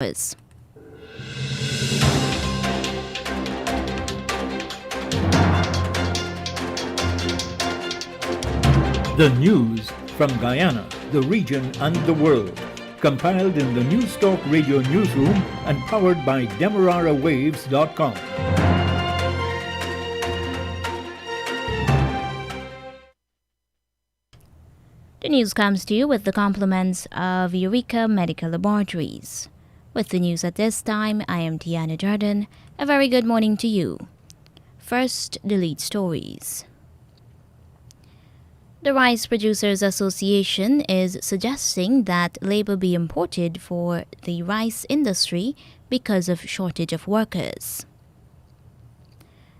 The news from Guyana, the region and the world. Compiled in the News Talk Radio newsroom and powered by DemeraraWaves.com. The news comes to you with the compliments of Eureka Medical Laboratories. With the news at this time, I am Tiana Jordan. A very good morning to you. First, the lead stories. The Rice Producers Association is suggesting that labor be imported for the rice industry because of shortage of workers.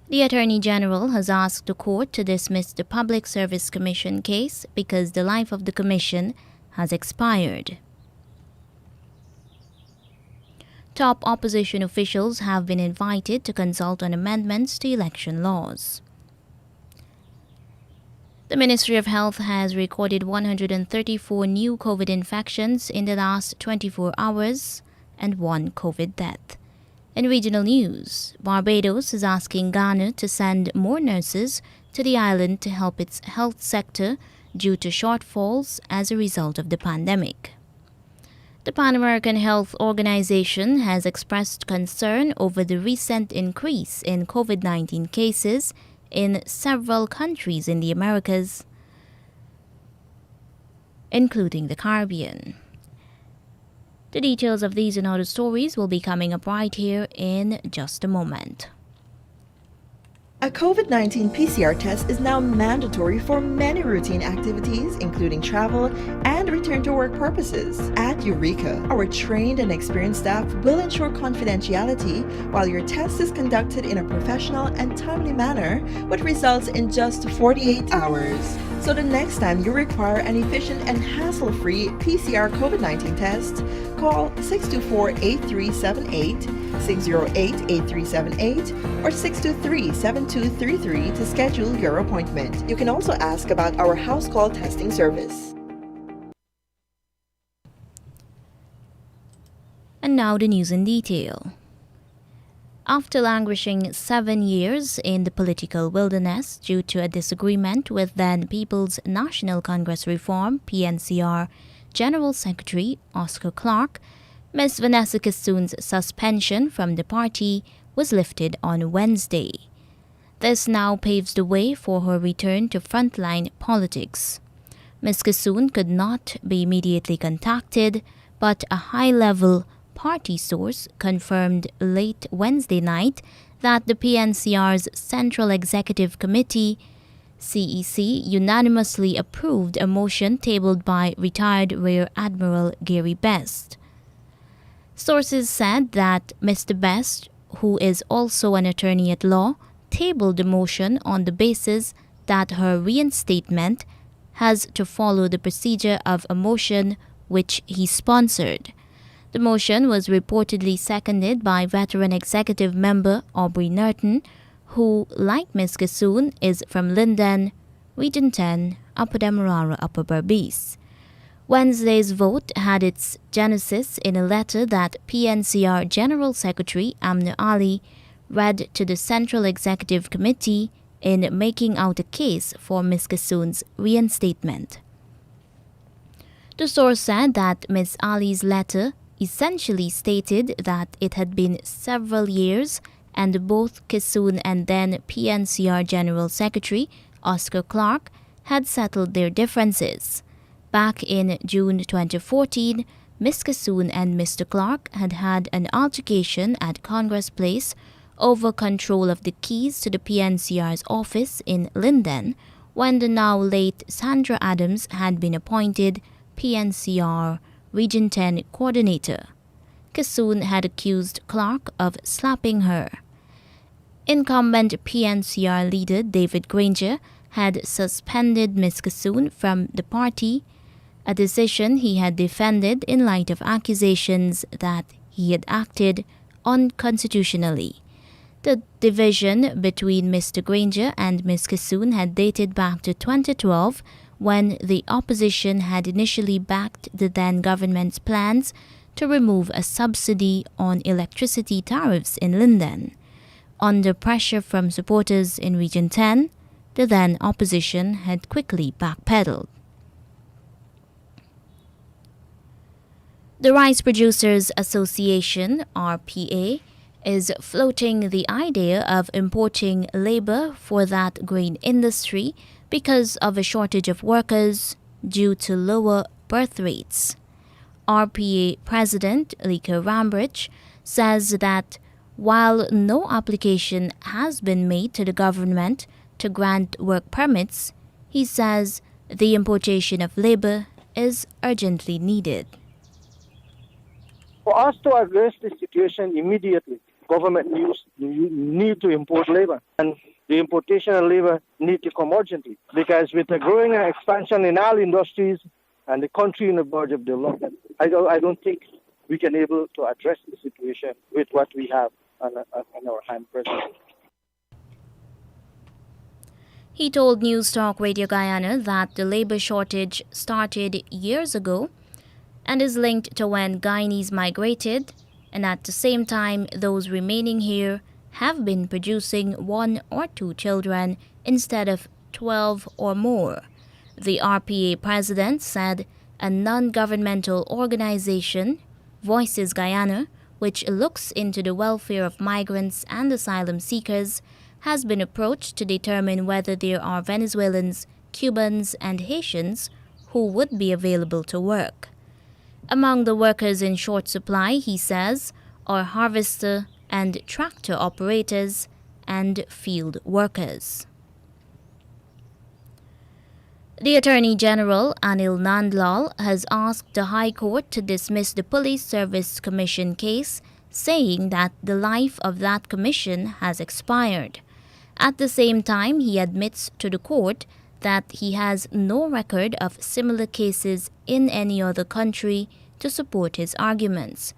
The Attorney General has asked the court to dismiss the Public Service Commission case because the life of the commission has expired. Top opposition officials have been invited to consult on amendments to election laws. The Ministry of Health has recorded 134 new COVID infections in the last 24 hours and 1 COVID death. In regional news, Barbados is asking Ghana to send more nurses to the island to help its health sector due to shortfalls as a result of the pandemic. The Pan American Health Organization has expressed concern over the recent increase in COVID-19 cases in several countries in the Americas, including the Caribbean. The details of these and other stories will be coming up right here in just a moment. A COVID-19 PCR test is now mandatory for many routine activities, including travel and return to work purposes. At Eureka, our trained and experienced staff will ensure confidentiality while your test is conducted in a professional and timely manner, which results in just 48 hours. So the next time you require an efficient and hassle-free PCR COVID-19 test, call 624-8378, 608-8378, or 623-7233 to schedule your appointment. You can also ask about our house call testing service. And now the news in detail. After languishing 7 years in the political wilderness due to a disagreement with then People's National Congress Reform (PNCR) General Secretary Oscar Clark, Ms. Vanessa Kissoon's suspension from the party was lifted on Wednesday. This now paves the way for her return to frontline politics. Ms. Kissoon could not be immediately contacted, but a high-level party source confirmed late Wednesday night that the PNCR's Central Executive Committee, CEC, unanimously approved a motion tabled by retired Rear Admiral Gary Best. Sources said that Mr. Best, who is also an attorney at law, tabled the motion on the basis that her reinstatement has to follow the procedure of a motion which he sponsored. The motion was reportedly seconded by veteran executive member Aubrey Norton, who, like Ms. Kissoon, is from Linden, Region 10, Upper Demerara, Upper Berbice. Wednesday's vote had its genesis in a letter that PNCR General Secretary Amna Ali read to the Central Executive Committee in making out a case for Ms. Kissoon's reinstatement. The source said that Ms. Ali's letter essentially stated that it had been several years and both Kissoon and then PNCR General Secretary Oscar Clark had settled their differences. Back in June 2014, Ms. Kissoon and Mr. Clark had had an altercation at Congress Place over control of the keys to the PNCR's office in Linden when the now late Sandra Adams had been appointed PNCR Region 10 Coordinator. Kissoon had accused Clark of slapping her. Incumbent PNCR leader David Granger had suspended Ms. Kissoon from the party, a decision he had defended in light of accusations that he had acted unconstitutionally. The division between Mr. Granger and Ms. Kissoon had dated back to 2012 when the opposition had initially backed the then government's plans to remove a subsidy on electricity tariffs in Linden. Under pressure from supporters in Region 10, the then opposition had quickly backpedaled. The Rice Producers Association, RPA, is floating the idea of importing labor for that grain industry because of a shortage of workers due to lower birth rates. RPA President Lika Rambridge says that while no application has been made to the government to grant work permits, he says the importation of labor is urgently needed. For us to address this situation immediately, government need to import labor, and the importation of labor need to come urgently, because with the growing expansion in all industries and the country in the verge of development, I don't think we can able to address the situation with what we have on our hand presently. He told News Talk Radio Guyana that the labor shortage started years ago and is linked to when Guyanese migrated, and at the same time those remaining here have been producing 1 or 2 children instead of 12 or more. The RPA president said a non-governmental organization, Voices Guyana, which looks into the welfare of migrants and asylum seekers, has been approached to determine whether there are Venezuelans, Cubans, and Haitians who would be available to work. Among the workers in short supply, he says, are harvester and tractor operators and field workers. The Attorney General, Anil Nandlal, has asked the High Court to dismiss the Police Service Commission case, saying that the life of that commission has expired. At the same time, he admits to the court that he has no record of similar cases in any other country to support his arguments.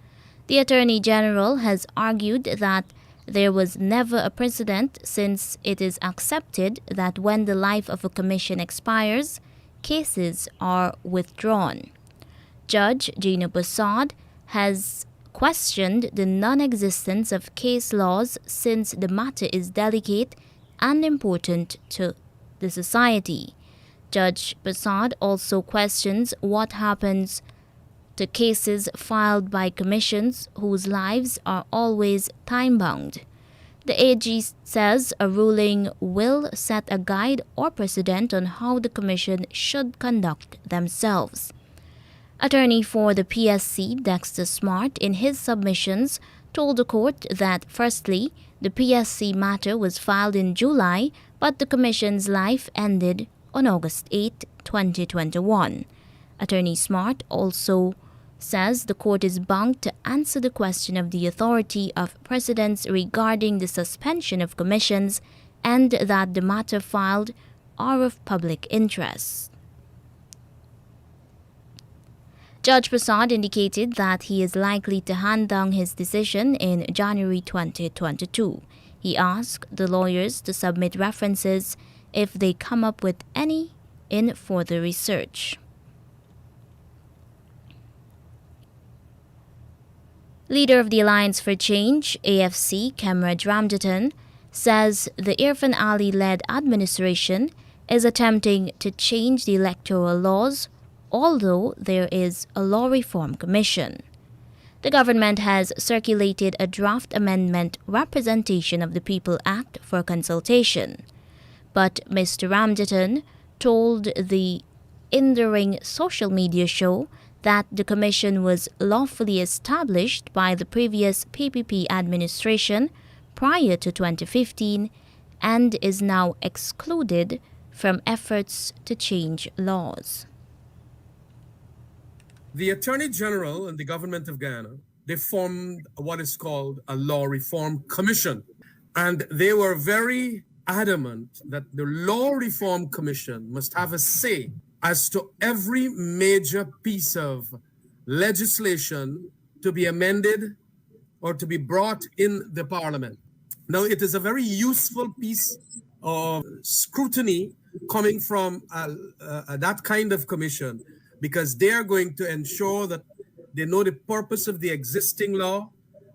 The Attorney General has argued that there was never a precedent, since it is accepted that when the life of a commission expires, cases are withdrawn. Judge Gina Prasad has questioned the non-existence of case laws, since the matter is delicate and important to the society. Judge Prasad also questions what happens to cases filed by commissions whose lives are always time-bound. The AG says a ruling will set a guide or precedent on how the commission should conduct themselves. Attorney for the PSC, Dexter Smart, in his submissions, told the court that, firstly, the PSC matter was filed in July, but the commission's life ended on August 8, 2021. Attorney Smart also says the court is bound to answer the question of the authority of precedents regarding the suspension of commissions, and that the matter filed are of public interest. Judge Prasad indicated that he is likely to hand down his decision in January 2022. He asked the lawyers to submit references if they come up with any in further research. Leader of the Alliance for Change, AFC, Kemraj Ramjatan, says the Irfan Ali-led administration is attempting to change the electoral laws, although there is a law reform commission. The government has circulated a draft amendment Representation of the People Act for consultation. But Mr. Ramjatan told the Indering social media show that the commission was lawfully established by the previous PPP administration prior to 2015 and is now excluded from efforts to change laws. The Attorney General and the government of Guyana, they formed what is called a Law Reform Commission. And they were very adamant that the Law Reform Commission must have a say as to every major piece of legislation to be amended or to be brought in the parliament. Now, it is a very useful piece of scrutiny coming from that kind of commission, because they are going to ensure that They know the purpose of the existing law,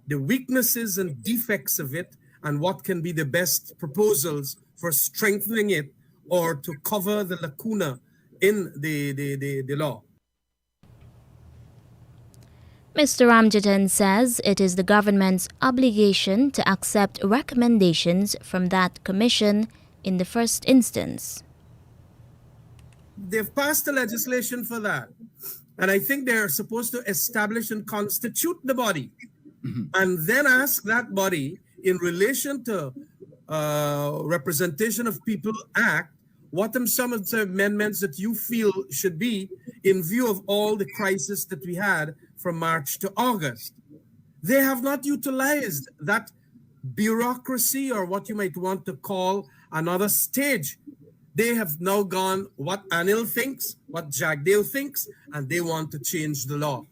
the weaknesses and defects of it, and what can be the best proposals for strengthening it or to cover the lacuna in the law. Mr. Ramjatan says it is the government's obligation to accept recommendations from that commission in the first instance. They've passed the legislation for that. And I think they're supposed to establish and constitute the body and then ask that body in relation to Representation of People Act, what are some of the amendments that you feel should be in view of all the crisis that we had from March to August. They have not utilized that bureaucracy or what you might want to call another stage. They have now gone what Anil thinks, what Jagdeo thinks, and they want to change the law.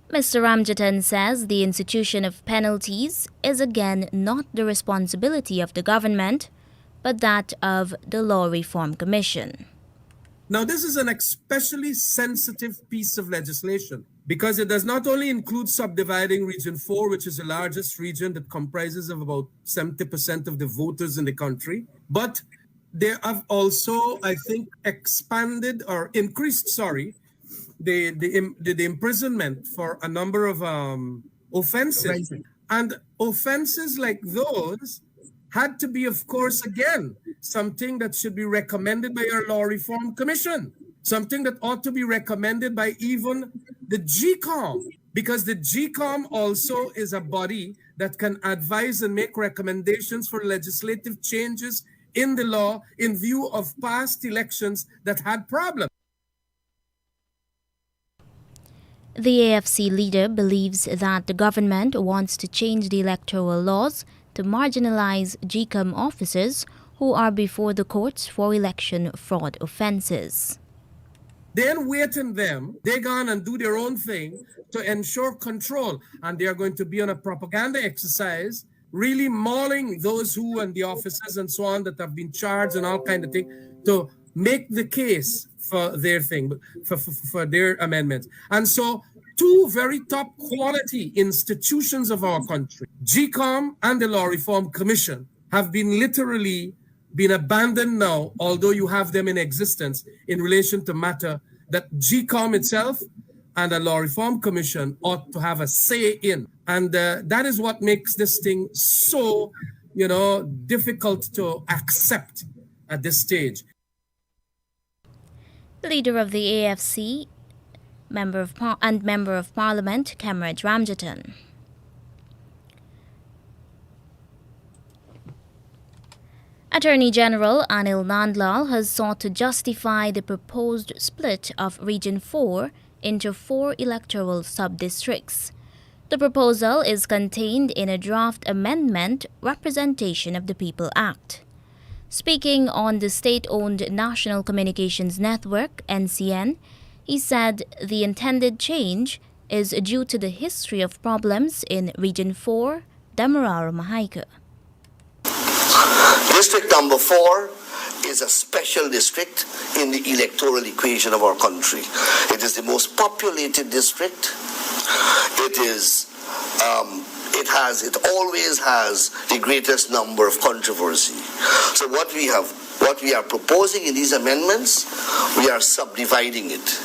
Mr. Ramjatan says the institution of penalties is again not the responsibility of the government, but that of the Law Reform Commission. Now, this is an especially sensitive piece of legislation because it does not only include subdividing Region 4, which is the largest region that comprises of about 70% of the voters in the country, but they have also, I think, expanded or increased, the imprisonment for a number of offenses. And offenses like those had to be, of course, again, something that should be recommended by our Law Reform Commission, something that ought to be recommended by even the GCOM, because the GCOM also is a body that can advise and make recommendations for legislative changes in the law in view of past elections that had problems. The AFC leader believes that the government wants to change the electoral laws to marginalize GCOM officers who are before the courts for election fraud offenses. Then waiting them, they go on and do their own thing to ensure control. And they are going to be on a propaganda exercise, really mauling those who and the officers and so on that have been charged and all kind of thing to make the case for their thing, for their amendments. And so two very top quality institutions of our country, GCOM and the Law Reform Commission, have been literally been abandoned now, although you have them in existence in relation to matter that GCOM itself and the Law Reform Commission ought to have a say in. And that is what makes this thing so, difficult to accept at this stage. Leader of the AFC, Member of Parliament, Kamraj Ramjatan. Attorney General Anil Nandlal has sought to justify the proposed split of Region 4 into 4 electoral sub-districts. The proposal is contained in a draft amendment, Representation of the People Act. Speaking on the state-owned National Communications Network, NCN, he said the intended change is due to the history of problems in Region 4, Demerara Mahaica. District number 4 is a special district in the electoral equation of our country. It is the most populated district. It always has the greatest number of controversy. So what we are proposing in these amendments, we are subdividing it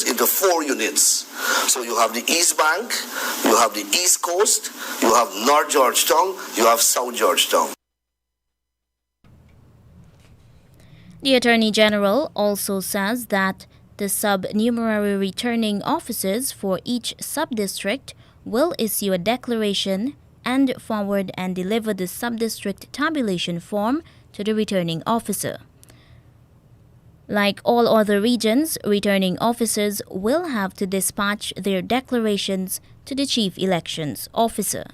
into 4 units. So you have the East Bank, you have the East Coast, you have North Georgetown, you have South Georgetown. The Attorney General also says that the supernumerary returning officers for each sub-district will issue a declaration and forward and deliver the sub-district tabulation form to the returning officer. Like all other regions, returning officers will have to dispatch their declarations to the Chief Elections Officer.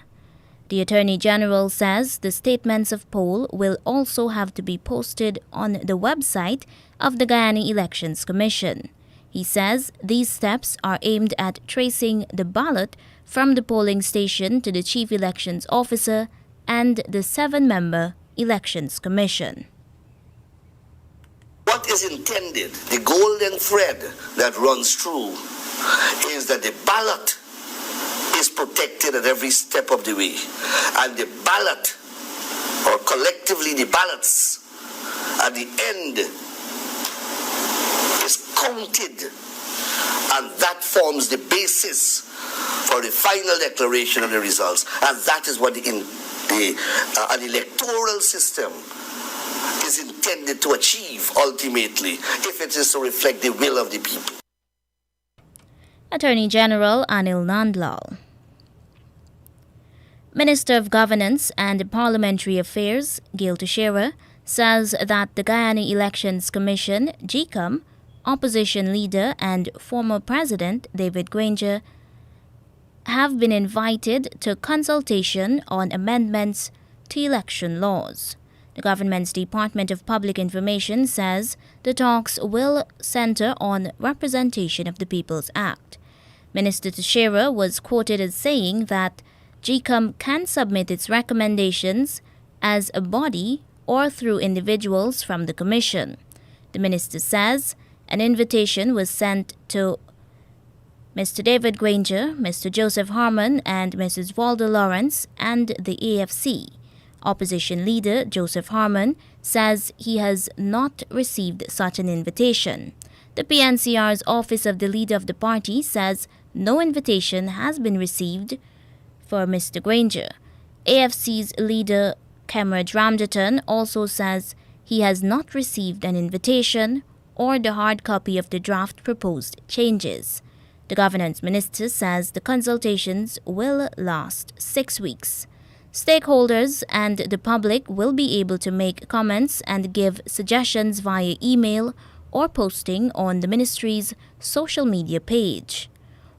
The Attorney General says the statements of poll will also have to be posted on the website of the Guyana Elections Commission. He says these steps are aimed at tracing the ballot from the polling station to the Chief Elections Officer and the 7-member Elections Commission. What what is intended, the golden thread that runs through, is that the ballot is protected at every step of the way. And the ballot, or collectively the ballots, at the end is counted. And that forms the basis for the final declaration of the results. And that is what an electoral system is intended to achieve ultimately, if it is to reflect the will of the people. Attorney General Anil Nandlal. Minister of Governance and Parliamentary Affairs, Gail Teixeira, says that the Guyana Elections Commission, GECOM, opposition leader and former President David Granger have been invited to consultation on amendments to election laws. The government's Department of Public Information says the talks will center on representation of the People's Act. Minister Teixeira was quoted as saying that GECOM can submit its recommendations as a body or through individuals from the Commission. The minister says an invitation was sent to Mr. David Granger, Mr. Joseph Harmon, and Mrs. Walda Lawrence and the AFC. Opposition leader Joseph Harmon says he has not received such an invitation. The PNCR's Office of the Leader of the Party says no invitation has been received for Mr. Granger. AFC's leader Kemraj Ramjatan also says he has not received an invitation or the hard copy of the draft proposed changes. The governance minister says the consultations will last 6 weeks. Stakeholders and the public will be able to make comments and give suggestions via email or posting on the ministry's social media page.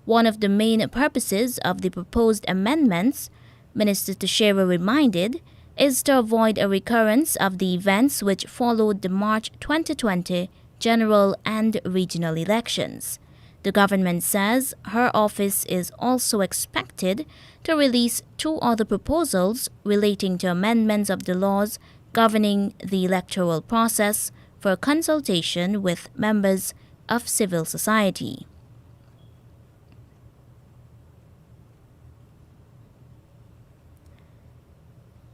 One of the main purposes of the proposed amendments, Minister Teixeira reminded, is to avoid a recurrence of the events which followed the March 2020 general and regional elections. The government says her office is also expected to release 2 other proposals relating to amendments of the laws governing the electoral process for consultation with members of civil society.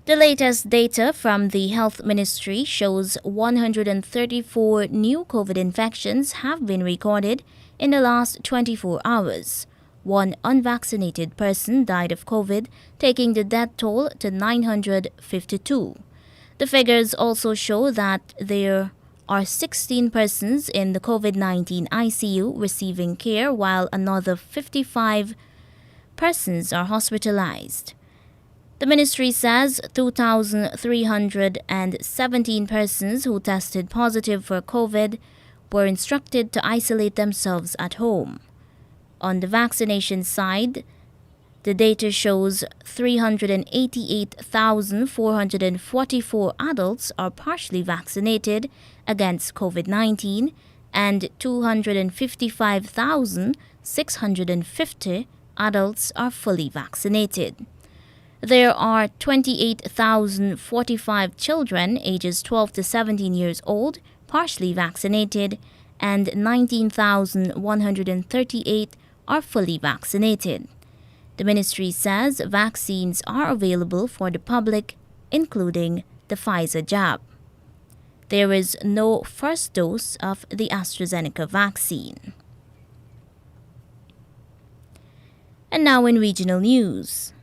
The latest data from the Health Ministry shows 134 new COVID infections have been recorded in the last 24 hours. One unvaccinated person died of COVID, taking the death toll to 952. The figures also show that there are 16 persons in the COVID-19 ICU receiving care, while another 55 persons are hospitalized. The ministry says 2,317 persons who tested positive for COVID were instructed to isolate themselves at home. On the vaccination side, the data shows 388,444 adults are partially vaccinated against COVID-19 and 255,650 adults are fully vaccinated. There are 28,045 children ages 12 to 17 years old partially vaccinated and 19,138 are fully vaccinated. The ministry says vaccines are available for the public, including the Pfizer jab. There is no first dose of the AstraZeneca vaccine. And now in regional news.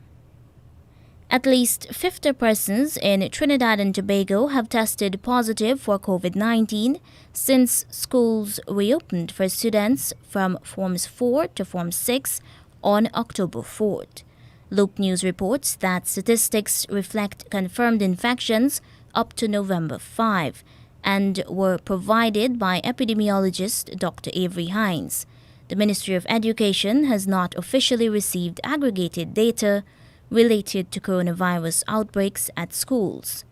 At least 50 persons in Trinidad and Tobago have tested positive for COVID-19 since schools reopened for students from Forms 4 to Form 6 on October 4th. Loop News reports that statistics reflect confirmed infections up to November 5 and were provided by epidemiologist Dr. Avery Hines. The Ministry of Education has not officially received aggregated data related to coronavirus outbreaks at schools.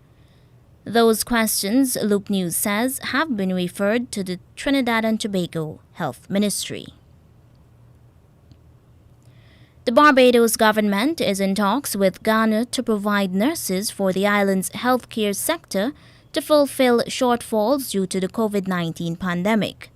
Those questions, Loop News says, have been referred to the Trinidad and Tobago Health Ministry. The Barbados government is in talks with Ghana to provide nurses for the island's healthcare sector to fulfill shortfalls due to the COVID-19 pandemic.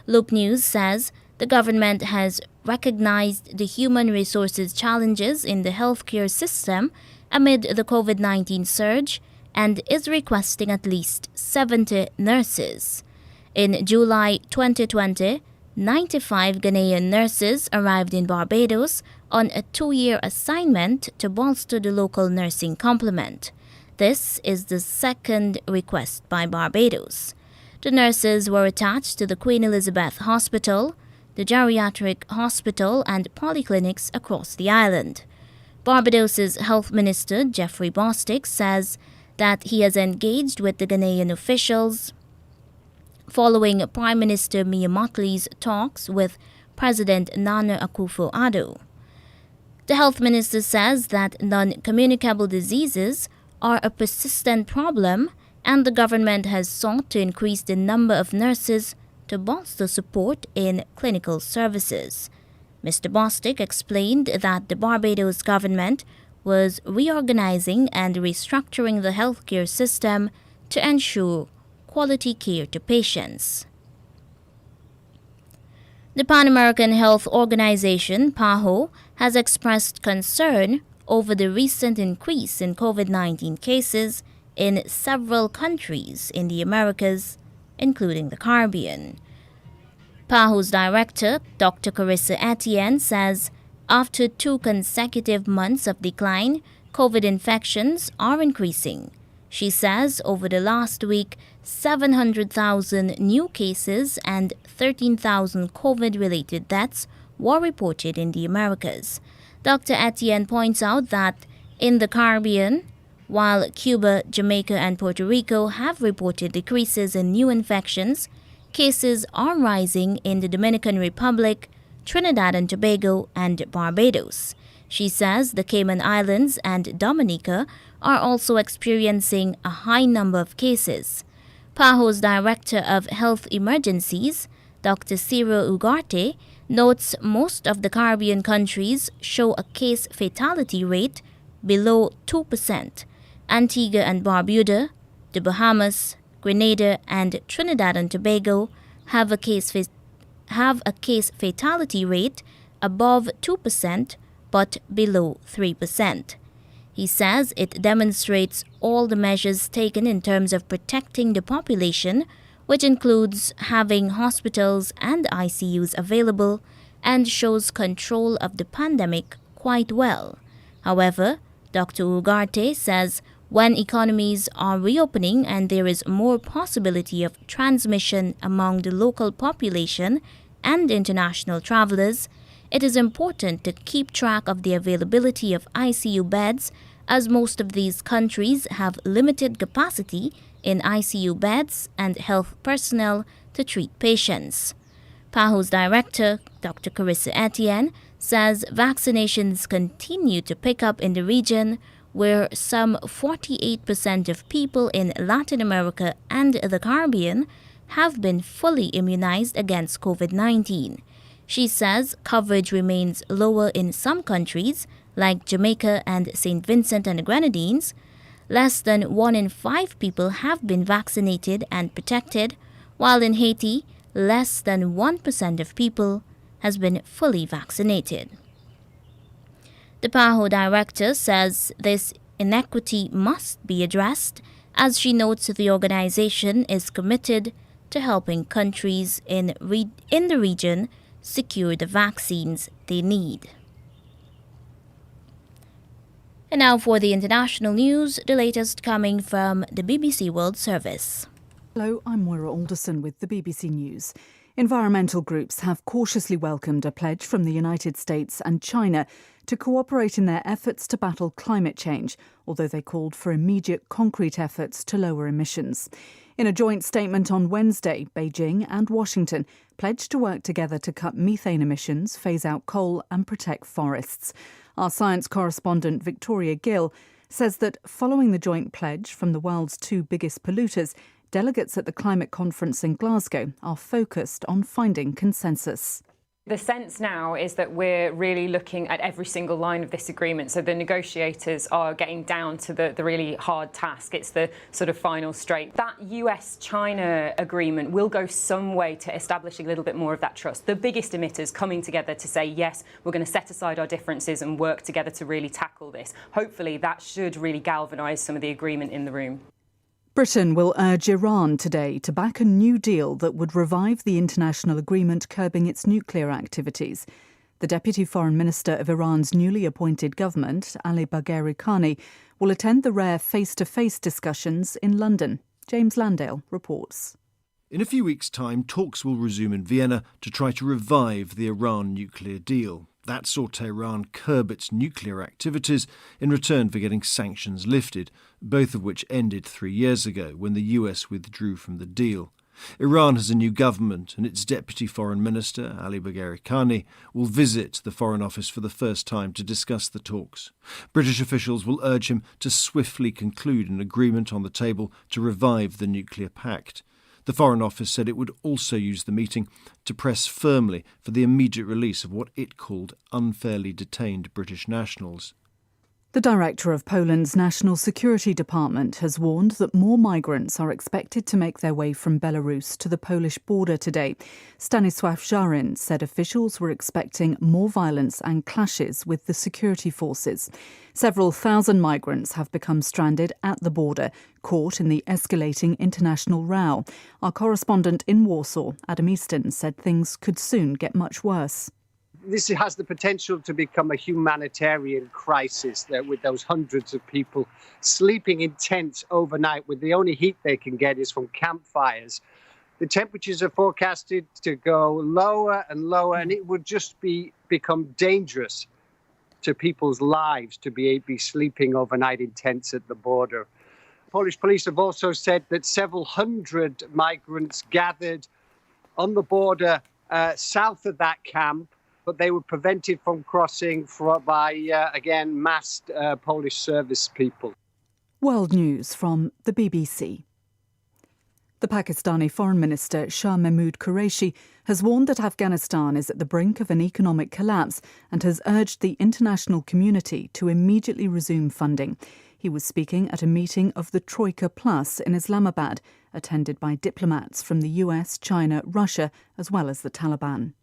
Loop News says the government has recognized the human resources challenges in the healthcare system amid the COVID-19 surge and is requesting at least 70 nurses. In July 2020, 95 Ghanaian nurses arrived in Barbados on a 2-year assignment to bolster the local nursing complement. This is the second request by Barbados. The nurses were attached to the Queen Elizabeth Hospital, the geriatric hospital and polyclinics across the island. Barbados's Health Minister Jeffrey Bostic says that he has engaged with the Ghanaian officials following Prime Minister Mia Mottley's talks with President Nana Akufo-Addo. The Health Minister says that non-communicable diseases are a persistent problem and the government has sought to increase the number of nurses to bolster support in clinical services. Mr. Bostic explained that the Barbados government was reorganizing and restructuring the healthcare system to ensure quality care to patients. The Pan American Health Organization, PAHO, has expressed concern over the recent increase in COVID-19 cases in several countries in the Americas, including the Caribbean. PAHO's director, Dr. Carissa Etienne, says after 2 consecutive months of decline, COVID infections are increasing. She says over the last week, 700,000 new cases and 13,000 COVID-related deaths were reported in the Americas. Dr. Etienne points out that in the Caribbean, while Cuba, Jamaica and Puerto Rico have reported decreases in new infections, cases are rising in the Dominican Republic, Trinidad and Tobago and Barbados. She says the Cayman Islands and Dominica are also experiencing a high number of cases. PAHO's Director of Health Emergencies, Dr. Ciro Ugarte, notes most of the Caribbean countries show a case fatality rate below 2%. Antigua and Barbuda, the Bahamas, Grenada and Trinidad and Tobago have a case fatality rate above 2% but below 3%. He says it demonstrates all the measures taken in terms of protecting the population, which includes having hospitals and ICUs available, and shows control of the pandemic quite well. However, Dr. Ugarte says when economies are reopening and there is more possibility of transmission among the local population and international travelers, it is important to keep track of the availability of ICU beds, as most of these countries have limited capacity in ICU beds and health personnel to treat patients. PAHO's director, Dr. Carissa Etienne, says vaccinations continue to pick up in the region, where some 48% of people in Latin America and the Caribbean have been fully immunized against COVID-19. She says coverage remains lower in some countries, like Jamaica and St. Vincent and the Grenadines. Less than 1 in 5 people have been vaccinated and protected, while in Haiti, less than 1% of people has been fully vaccinated. The PAHO director says this inequity must be addressed, as she notes the organization is committed to helping countries in the region secure the vaccines they need. And now for the international news, the latest coming from the BBC World Service. Hello, I'm Moira Alderson with the BBC News. Environmental groups have cautiously welcomed a pledge from the United States and China to cooperate in their efforts to battle climate change, although they called for immediate concrete efforts to lower emissions. In a joint statement on Wednesday, Beijing and Washington pledged to work together to cut methane emissions, phase out coal and protect forests. Our science correspondent Victoria Gill says that following the joint pledge from the world's 2 biggest polluters, delegates at the climate conference in Glasgow are focused on finding consensus. The sense now is that we're really looking at every single line of this agreement. So the negotiators are getting down to the really hard task. It's the sort of final straight. That US-China agreement will go some way to establishing a little bit more of that trust. The biggest emitters coming together to say, yes, we're going to set aside our differences and work together to really tackle this. Hopefully that should really galvanise some of the agreement in the room. Britain will urge Iran today to back a new deal that would revive the international agreement curbing its nuclear activities. The Deputy Foreign Minister of Iran's newly appointed government, Ali Bagheri Khani, will attend the rare face-to-face discussions in London. James Landale reports. In a few weeks' time, talks will resume in Vienna to try to revive the Iran nuclear deal. That saw Tehran curb its nuclear activities in return for getting sanctions lifted, both of which ended 3 years ago when the US withdrew from the deal. Iran has a new government and its Deputy Foreign Minister, Ali Bagheri Khani, will visit the Foreign Office for the first time to discuss the talks. British officials will urge him to swiftly conclude an agreement on the table to revive the nuclear pact. The Foreign Office said it would also use the meeting to press firmly for the immediate release of what it called unfairly detained British nationals. The director of Poland's National Security Department has warned that more migrants are expected to make their way from Belarus to the Polish border today. Stanisław Żaryn said officials were expecting more violence and clashes with the security forces. Several thousand migrants have become stranded at the border, caught in the escalating international row. Our correspondent in Warsaw, Adam Easton, said things could soon get much worse. This has the potential to become a humanitarian crisis with those hundreds of people sleeping in tents overnight with the only heat they can get is from campfires. The temperatures are forecasted to go lower and lower, and it would just become dangerous to people's lives to be sleeping overnight in tents at the border. Polish police have also said that several hundred migrants gathered on the border south of that camp, but they were prevented from crossing by, again, masked Polish service people. World News from the BBC. The Pakistani Foreign Minister Shah Mahmood Qureshi has warned that Afghanistan is at the brink of an economic collapse and has urged the international community to immediately resume funding. He was speaking at a meeting of the Troika Plus in Islamabad, attended by diplomats from the US, China, Russia, as well as the Taliban.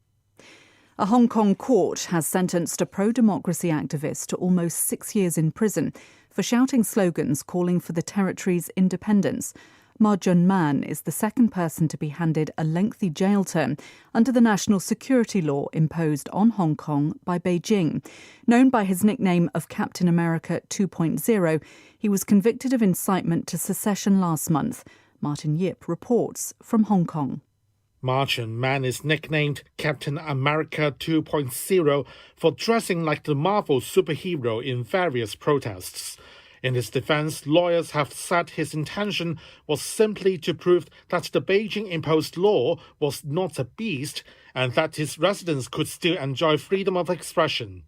A Hong Kong court has sentenced a pro-democracy activist to almost 6 years in prison for shouting slogans calling for the territory's independence. Ma Jun-man is the second person to be handed a lengthy jail term under the national security law imposed on Hong Kong by Beijing. Known by his nickname of Captain America 2.0, he was convicted of incitement to secession last month. Martin Yip reports from Hong Kong. Ma Jun-man is nicknamed Captain America 2.0 for dressing like the Marvel superhero in various protests. In his defense, lawyers have said his intention was simply to prove that the Beijing-imposed law was not a beast and that his residents could still enjoy freedom of expression.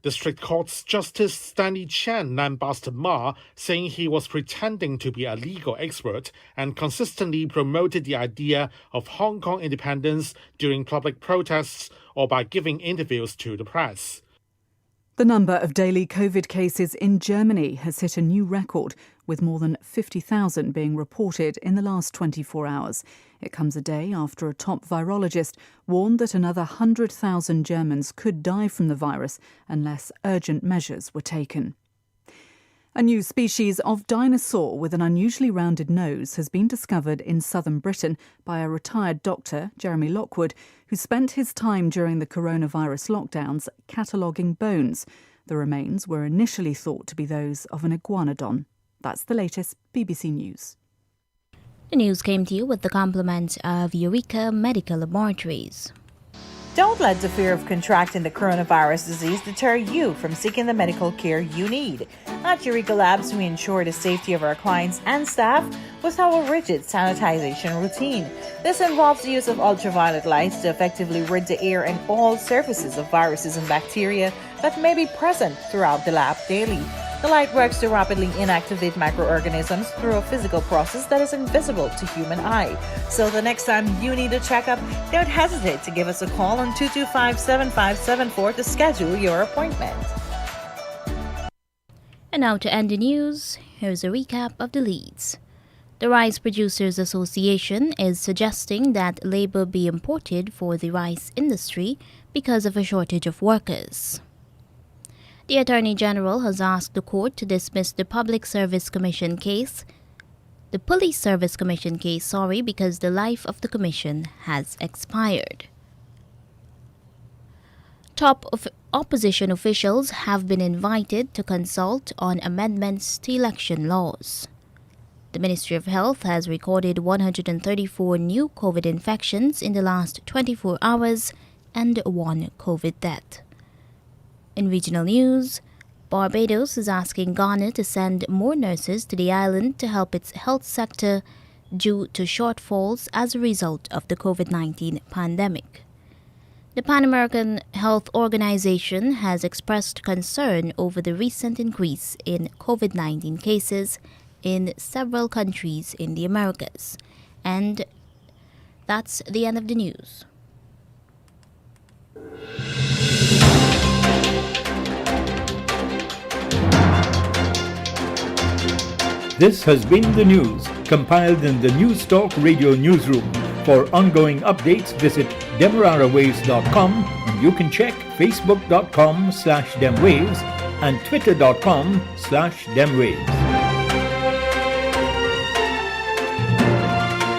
District Court's Justice Stanley Chen lambasted Ma, saying he was pretending to be a legal expert and consistently promoted the idea of Hong Kong independence during public protests or by giving interviews to the press. The number of daily COVID cases in Germany has hit a new record, with more than 50,000 being reported in the last 24 hours. It comes a day after a top virologist warned that another 100,000 Germans could die from the virus unless urgent measures were taken. A new species of dinosaur with an unusually rounded nose has been discovered in southern Britain by a retired doctor, Jeremy Lockwood, who spent his time during the coronavirus lockdowns cataloguing bones. The remains were initially thought to be those of an iguanodon. That's the latest BBC News. The news came to you with the compliments of Eureka Medical Laboratories. Don't let the fear of contracting the coronavirus disease deter you from seeking the medical care you need. At Eureka Labs, we ensure the safety of our clients and staff with our rigid sanitization routine. This involves the use of ultraviolet lights to effectively rid the air and all surfaces of viruses and bacteria that may be present throughout the lab daily. The light works to rapidly inactivate microorganisms through a physical process that is invisible to human eye. So the next time you need a checkup, don't hesitate to give us a call on 225-7574 to schedule your appointment. And now to end the news, here's a recap of the leads. The Rice Producers Association is suggesting that labor be imported for the rice industry because of a shortage of workers. The Attorney General has asked the court to dismiss the Police Service Commission case, because the life of the commission has expired. Top opposition officials have been invited to consult on amendments to election laws. The Ministry of Health has recorded 134 new COVID infections in the last 24 hours and 1 COVID death. In regional news, Barbados is asking Ghana to send more nurses to the island to help its health sector due to shortfalls as a result of the COVID-19 pandemic. The Pan American Health Organization has expressed concern over the recent increase in COVID-19 cases in several countries in the Americas. And that's the end of the news. This has been the news, compiled in the News Talk Radio Newsroom. For ongoing updates, visit demerarawaves.com, and you can check facebook.com/demwaves and twitter.com/demwaves.